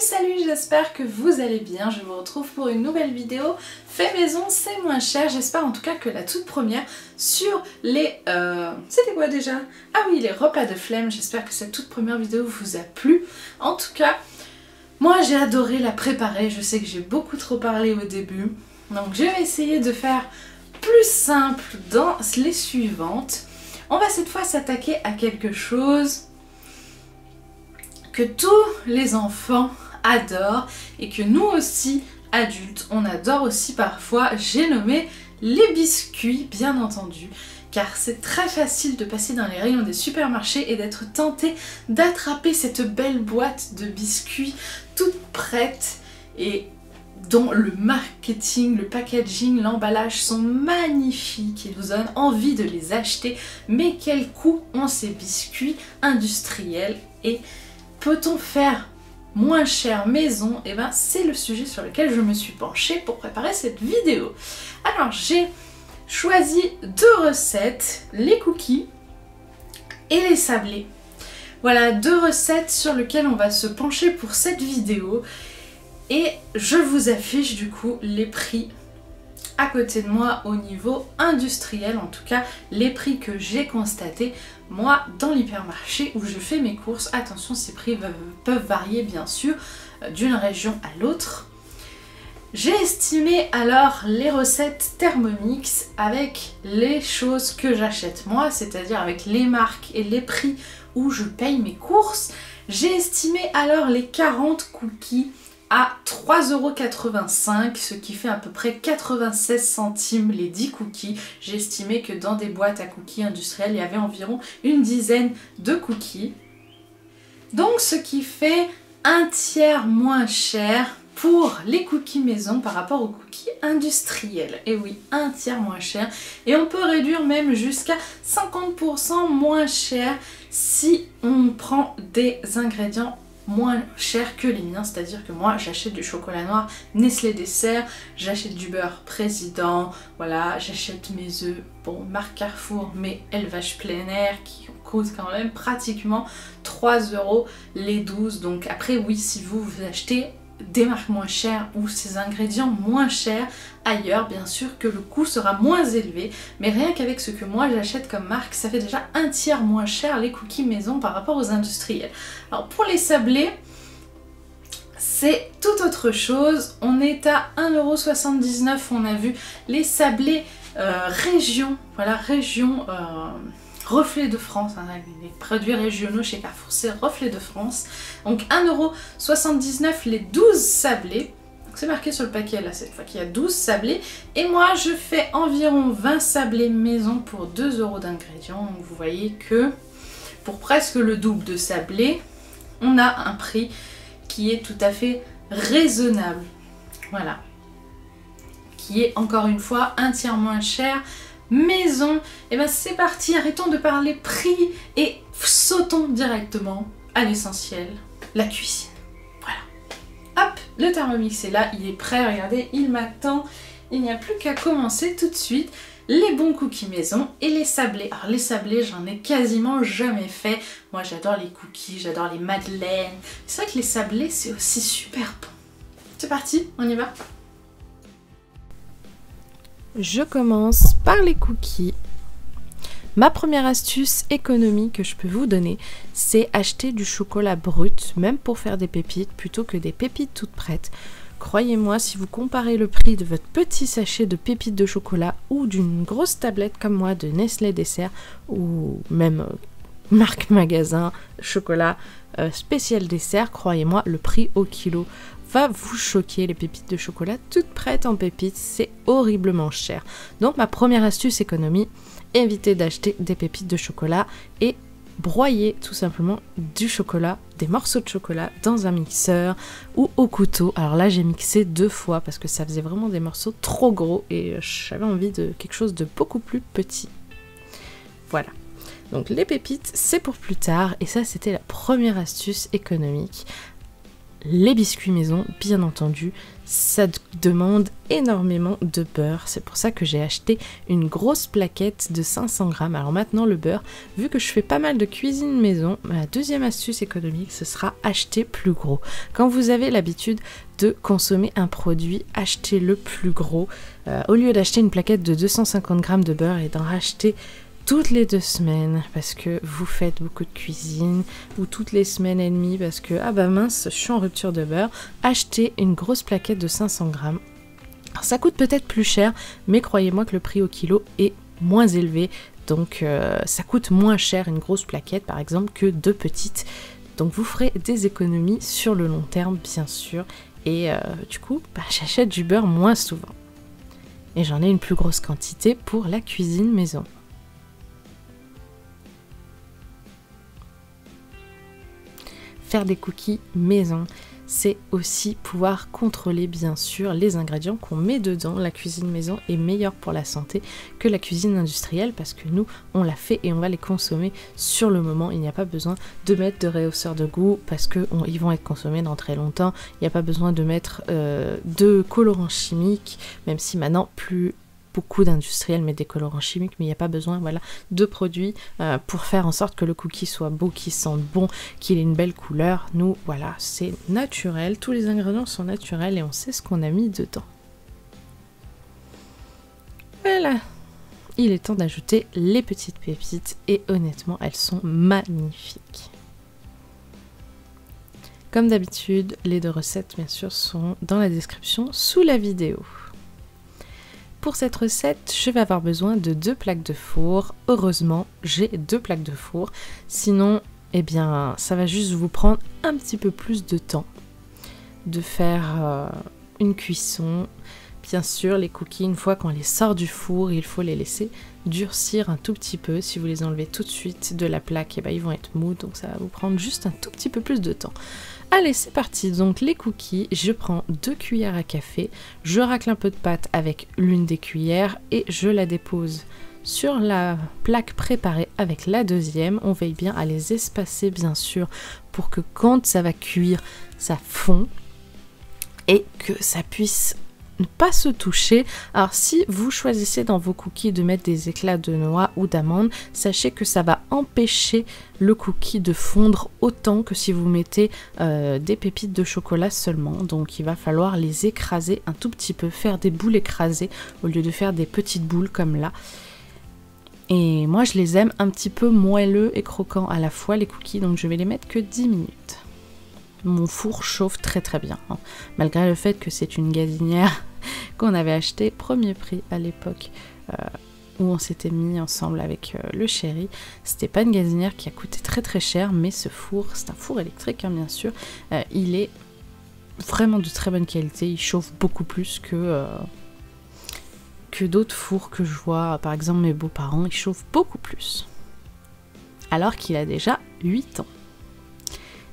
Salut, j'espère que vous allez bien. Je vous retrouve pour une nouvelle vidéo fait maison, c'est moins cher. J'espère en tout cas que la toute première sur les... C'était quoi déjà? Ah oui, les repas de flemme. J'espère que cette toute première vidéo vous a plu. En tout cas, moi j'ai adoré la préparer. Je sais que j'ai beaucoup trop parlé au début. Donc je vais essayer de faire plus simple dans les suivantes. On va cette fois s'attaquer à quelque chose que tous les enfants adorent et que nous aussi, adultes, on adore aussi parfois. J'ai nommé les biscuits, bien entendu, car c'est très facile de passer dans les rayons des supermarchés et d'être tenté d'attraper cette belle boîte de biscuits toute prête et dont le marketing, le packaging, l'emballage sont magnifiques et nous donnent envie de les acheter. Mais quel coût ont ces biscuits industriels et peut-on faire moins cher maison? Et ben c'est le sujet sur lequel je me suis penchée pour préparer cette vidéo. Alors j'ai choisi deux recettes, les cookies et les sablés. Voilà deux recettes sur lesquelles on va se pencher pour cette vidéo. Et je vous affiche du coup les prix à côté de moi au niveau industriel, en tout cas les prix que j'ai constatés moi dans l'hypermarché où je fais mes courses. Attention, ces prix peuvent varier bien sûr d'une région à l'autre. J'ai estimé alors les recettes Thermomix avec les choses que j'achète moi, c'est-à-dire avec les marques et les prix où je paye mes courses. J'ai estimé alors les 40 cookies à 3,85 €, ce qui fait à peu près 96 centimes les 10 cookies. J'ai estimé que dans des boîtes à cookies industrielles, il y avait environ une dizaine de cookies. Donc ce qui fait un tiers moins cher pour les cookies maison par rapport aux cookies industriels. Et oui, un tiers moins cher. Et on peut réduire même jusqu'à 50% moins cher si on prend des ingrédients moins cher que les miens, c'est-à-dire que moi j'achète du chocolat noir Nestlé Dessert, j'achète du beurre Président, voilà, j'achète mes œufs, bon, marque Carrefour, mais élevage plein air qui coûte quand même pratiquement 3 € les 12. Donc après oui, si vous achetez des marques moins chères ou ces ingrédients moins chers ailleurs, bien sûr que le coût sera moins élevé, mais rien qu'avec ce que moi j'achète comme marque, ça fait déjà un tiers moins cher les cookies maison par rapport aux industriels. Alors pour les sablés, c'est tout autre chose. On est à 1,79 €, on a vu les sablés région, voilà, région Reflet de France, hein, les produits régionaux chez Carrefour, c'est Reflet de France. Donc 1,79 € les 12 sablés. C'est marqué sur le paquet là cette fois qu'il y a 12 sablés. Et moi je fais environ 20 sablés maison pour 2 € d'ingrédients. Donc vous voyez que pour presque le double de sablés, on a un prix qui est tout à fait raisonnable. Voilà. Qui est encore une fois un tiers moins cher. Maison, et ben c'est parti, arrêtons de parler prix et sautons directement à l'essentiel, la cuisine. Voilà. Hop, le Thermomix est là, il est prêt, regardez, il m'attend. Il n'y a plus qu'à commencer tout de suite. Les bons cookies maison et les sablés. Alors les sablés, j'en ai quasiment jamais fait. Moi j'adore les cookies, j'adore les madeleines. C'est vrai que les sablés c'est aussi super bon. C'est parti, on y va. Je commence par les cookies. Ma première astuce économie que je peux vous donner, c'est acheter du chocolat brut, même pour faire des pépites, plutôt que des pépites toutes prêtes. Croyez-moi, si vous comparez le prix de votre petit sachet de pépites de chocolat ou d'une grosse tablette comme moi de Nestlé Dessert, ou même marque magasin, chocolat spécial dessert, croyez-moi, le prix au kilo va vous choquer. Les pépites de chocolat toutes prêtes en pépites, c'est horriblement cher. Donc ma première astuce économie, évitez d'acheter des pépites de chocolat et broyer tout simplement du chocolat, des morceaux de chocolat dans un mixeur ou au couteau. Alors là j'ai mixé 2 fois parce que ça faisait vraiment des morceaux trop gros et j'avais envie de quelque chose de beaucoup plus petit. Voilà. Donc les pépites c'est pour plus tard et ça c'était la première astuce économique. les biscuits maison, bien entendu, ça demande énormément de beurre. C'est pour ça que j'ai acheté une grosse plaquette de 500 grammes. Alors maintenant, le beurre, vu que je fais pas mal de cuisine maison, ma deuxième astuce économique, ce sera acheter plus gros. Quand vous avez l'habitude de consommer un produit, achetez-le plus gros. Au lieu d'acheter une plaquette de 250 grammes de beurre et d'en racheter toutes les 2 semaines parce que vous faites beaucoup de cuisine, ou toutes les semaines et demie parce que ah bah mince, je suis en rupture de beurre, achetez une grosse plaquette de 500 grammes. Alors, ça coûte peut-être plus cher, mais croyez-moi que le prix au kilo est moins élevé, donc ça coûte moins cher une grosse plaquette par exemple que 2 petites. Donc vous ferez des économies sur le long terme bien sûr, et du coup j'achète du beurre moins souvent. Et j'en ai une plus grosse quantité pour la cuisine maison. Faire des cookies maison, c'est aussi pouvoir contrôler bien sûr les ingrédients qu'on met dedans. La cuisine maison est meilleure pour la santé que la cuisine industrielle parce que nous on l'a fait et on va les consommer sur le moment. Il n'y a pas besoin de mettre de réhausseurs de goût parce qu'ils vont être consommés dans très longtemps. Il n'y a pas besoin de mettre de colorants chimiques, même si maintenant plus beaucoup d'industriels mettent des colorants chimiques, mais il n'y a pas besoin de produits pour faire en sorte que le cookie soit beau, qu'il sente bon, qu'il ait une belle couleur. Nous, voilà, c'est naturel, tous les ingrédients sont naturels et on sait ce qu'on a mis dedans. Voilà, il est temps d'ajouter les petites pépites et honnêtement, elles sont magnifiques. Comme d'habitude, les 2 recettes, bien sûr, sont dans la description sous la vidéo. Pour cette recette, je vais avoir besoin de 2 plaques de four. Heureusement, j'ai 2 plaques de four. Sinon, eh bien, ça va juste vous prendre un petit peu plus de temps de faire une cuisson. Bien sûr, les cookies, une fois qu'on les sort du four, il faut les laisser durcir un tout petit peu. Si vous les enlevez tout de suite de la plaque, eh bien, ils vont être mous, donc ça va vous prendre juste un tout petit peu plus de temps. Allez, c'est parti. Donc les cookies, je prends 2 cuillères à café, je racle un peu de pâte avec l'une des cuillères et je la dépose sur la plaque préparée avec la deuxième. On veille bien à les espacer bien sûr pour que quand ça va cuire, ça fond et que ça puisse ne pas se toucher. Alors si vous choisissez dans vos cookies de mettre des éclats de noix ou d'amandes, sachez que ça va empêcher le cookie de fondre autant que si vous mettez des pépites de chocolat seulement. Donc il va falloir les écraser un tout petit peu, faire des boules écrasées au lieu de faire des petites boules comme là. Et moi je les aime un petit peu moelleux et croquants à la fois les cookies, donc je vais les mettre que 10 minutes. Mon four chauffe très très bien, hein, malgré le fait que c'est une gazinière qu'on avait achetée premier prix à l'époque où on s'était mis ensemble avec le chéri. C'était pas une gazinière qui a coûté très très cher, mais ce four, c'est un four électrique hein, bien sûr, il est vraiment de très bonne qualité, il chauffe beaucoup plus que d'autres fours que je vois, par exemple mes beaux-parents, il chauffe beaucoup plus, alors qu'il a déjà 8 ans.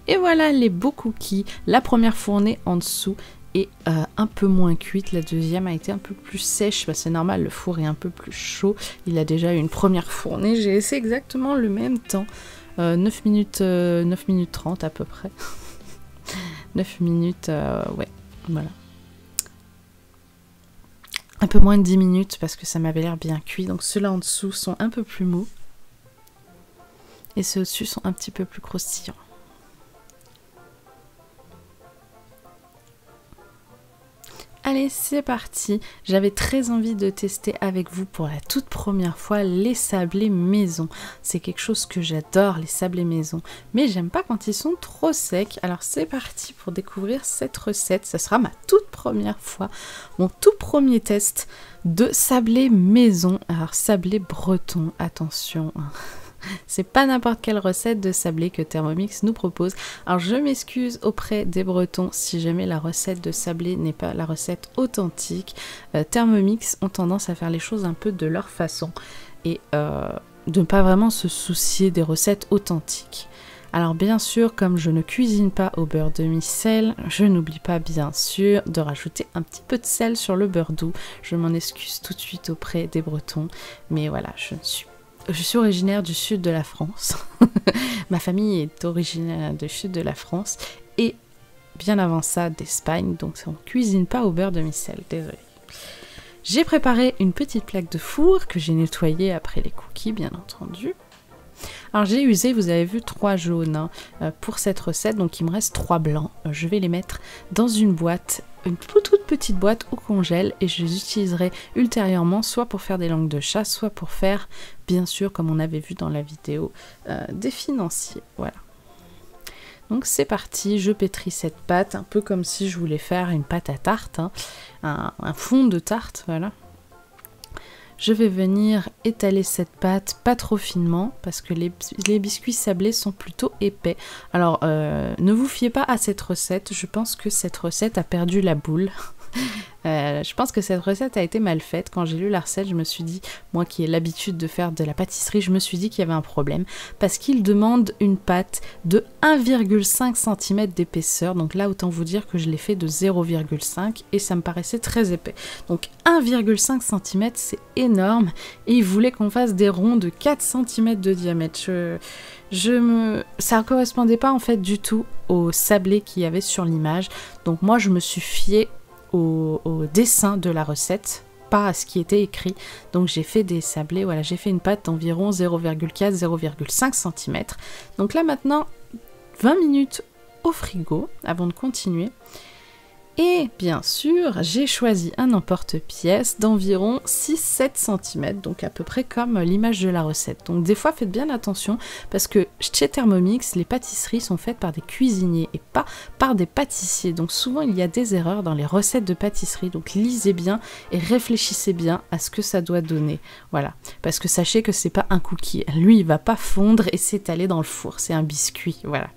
Et voilà les beaux cookies. La première fournée en dessous est un peu moins cuite. La deuxième a été un peu plus sèche. Bah, c'est normal, le four est un peu plus chaud. Il a déjà eu une première fournée. J'ai laissé exactement le même temps. 9 minutes 30 à peu près. 9 minutes, ouais, voilà. Un peu moins de 10 minutes parce que ça m'avait l'air bien cuit. Donc ceux-là en dessous sont un peu plus mous. Et ceux au-dessus sont un petit peu plus croustillants. Allez, c'est parti. J'avais très envie de tester avec vous pour la toute première fois les sablés maison. C'est quelque chose que j'adore, les sablés maison. Mais j'aime pas quand ils sont trop secs. Alors c'est parti pour découvrir cette recette. Ce sera ma toute première fois, mon tout premier test de sablés maison. Alors sablé breton, attention. C'est pas n'importe quelle recette de sablé que Thermomix nous propose. Alors je m'excuse auprès des Bretons si jamais la recette de sablé n'est pas la recette authentique. Thermomix ont tendance à faire les choses un peu de leur façon et de ne pas vraiment se soucier des recettes authentiques. Alors bien sûr, comme je ne cuisine pas au beurre demi-sel, je n'oublie pas bien sûr de rajouter un petit peu de sel sur le beurre doux. Je m'en excuse tout de suite auprès des Bretons, mais voilà, je suis originaire du sud de la France. Ma famille est originaire du sud de la France. Et bien avant ça d'Espagne, donc on cuisine pas au beurre de micelle, désolée. J'ai préparé une petite plaque de four que j'ai nettoyée après les cookies, bien entendu. Alors j'ai usé, vous avez vu, 3 jaunes pour cette recette, donc il me reste 3 blancs. Je vais les mettre dans une boîte, une toute petite boîte au congèle, et je les utiliserai ultérieurement soit pour faire des langues de chat, soit pour faire, bien sûr, comme on avait vu dans la vidéo, des financiers. Voilà. Donc c'est parti, je pétris cette pâte, un peu comme si je voulais faire une pâte à tarte, hein, un fond de tarte, voilà. Je vais venir étaler cette pâte pas trop finement parce que les biscuits sablés sont plutôt épais. Alors ne vous fiez pas à cette recette, je pense que cette recette a perdu la boule. Je pense que cette recette a été mal faite. Quand j'ai lu la recette, je me suis dit, moi qui ai l'habitude de faire de la pâtisserie, je me suis dit qu'il y avait un problème parce qu'il demande une pâte de 1,5 cm d'épaisseur. Donc là, autant vous dire que je l'ai fait de 0,5 et ça me paraissait très épais. Donc 1,5 cm, c'est énorme, et il voulait qu'on fasse des ronds de 4 cm de diamètre. Ça ne correspondait pas en fait du tout au sablé qu'il y avait sur l'image. Donc moi, je me suis fiée au dessin de la recette, pas à ce qui était écrit. Donc j'ai fait des sablés, voilà, j'ai fait une pâte d'environ 0,4-0,5 cm. Donc là maintenant, 20 minutes au frigo avant de continuer. Et bien sûr, j'ai choisi un emporte-pièce d'environ 6-7 cm, donc à peu près comme l'image de la recette. Donc des fois, faites bien attention, parce que chez Thermomix, les pâtisseries sont faites par des cuisiniers et pas par des pâtissiers. Donc souvent, il y a des erreurs dans les recettes de pâtisserie. Donc lisez bien et réfléchissez bien à ce que ça doit donner. Voilà, parce que sachez que c'est pas un cookie. Lui, il va pas fondre et s'étaler dans le four. C'est un biscuit, voilà.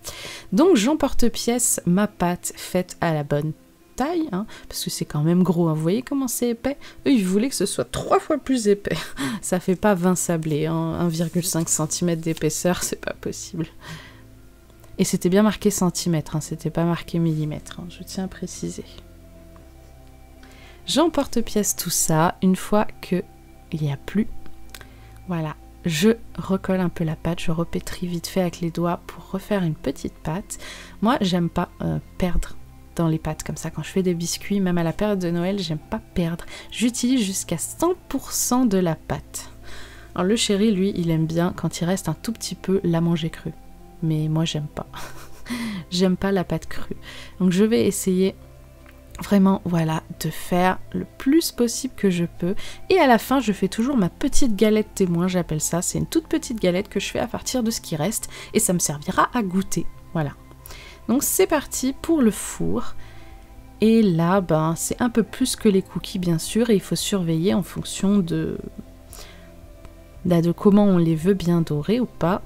Donc j'emporte-pièce ma pâte faite à la bonne taille, hein, parce que c'est quand même gros, hein. Vous voyez comment c'est épais? Eux, ils voulaient que ce soit 3 fois plus épais. Ça fait pas 20 sablés, hein. 1,5 cm d'épaisseur, c'est pas possible. Et c'était bien marqué centimètre, hein. C'était pas marqué millimètre, hein. Je tiens à préciser. J'emporte-pièce tout ça, une fois que il n'y a plus, voilà, je recolle un peu la pâte, je repétris vite fait avec les doigts pour refaire une petite pâte. Moi, j'aime pas perdre dans les pâtes comme ça. Quand je fais des biscuits, même à la période de Noël, j'aime pas perdre. J'utilise jusqu'à 100% de la pâte. Alors le chéri, lui, il aime bien quand il reste un tout petit peu la manger crue. Mais moi, j'aime pas. J'aime pas la pâte crue. Donc je vais essayer vraiment, voilà, de faire le plus possible que je peux. Et à la fin, je fais toujours ma petite galette témoin, j'appelle ça. C'est une toute petite galette que je fais à partir de ce qui reste. Et ça me servira à goûter. Voilà. Donc c'est parti pour le four. Et là, ben, c'est un peu plus que les cookies, bien sûr. Et il faut surveiller en fonction de comment on les veut, bien dorés ou pas.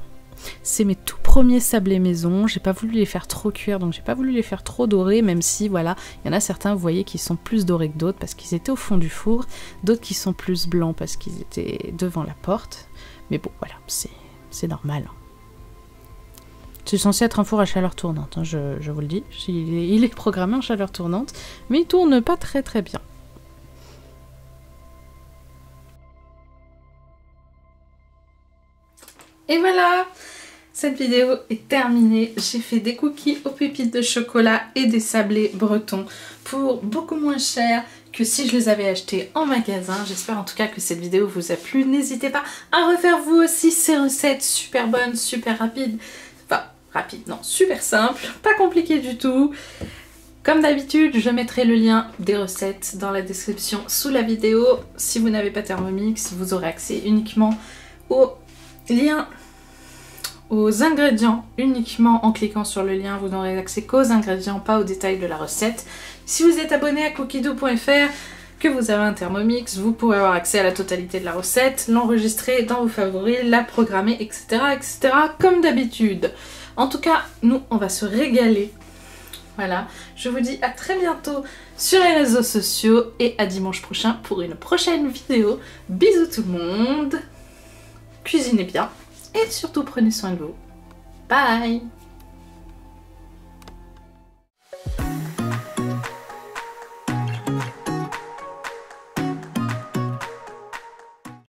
C'est mes tout premiers sablés maison. J'ai pas voulu les faire trop cuire, donc j'ai pas voulu les faire trop dorés, même si, voilà, il y en a certains, vous voyez, qui sont plus dorés que d'autres parce qu'ils étaient au fond du four. D'autres qui sont plus blancs parce qu'ils étaient devant la porte. Mais bon, voilà, c'est normal. C'est censé être un four à chaleur tournante, hein, je vous le dis. Il est programmé en chaleur tournante, mais il tourne pas très très bien. Et voilà, cette vidéo est terminée. J'ai fait des cookies aux pépites de chocolat et des sablés bretons pour beaucoup moins cher que si je les avais achetés en magasin. J'espère en tout cas que cette vidéo vous a plu. N'hésitez pas à refaire vous aussi ces recettes super bonnes, super rapides. Enfin, rapide, non, super simple, pas compliqué du tout. Comme d'habitude, je mettrai le lien des recettes dans la description sous la vidéo. Si vous n'avez pas Thermomix, vous aurez accès uniquement aux liens, aux ingrédients, uniquement en cliquant sur le lien. Vous n'aurez accès qu'aux ingrédients, pas aux détails de la recette. Si vous êtes abonné à cookiedoo.fr, que vous avez un Thermomix, vous pourrez avoir accès à la totalité de la recette, l'enregistrer dans vos favoris, la programmer, etc. etc. comme d'habitude. En tout cas, nous, on va se régaler. Voilà, je vous dis à très bientôt sur les réseaux sociaux et à dimanche prochain pour une prochaine vidéo. Bisous tout le monde, cuisinez bien et surtout prenez soin de vous. Bye!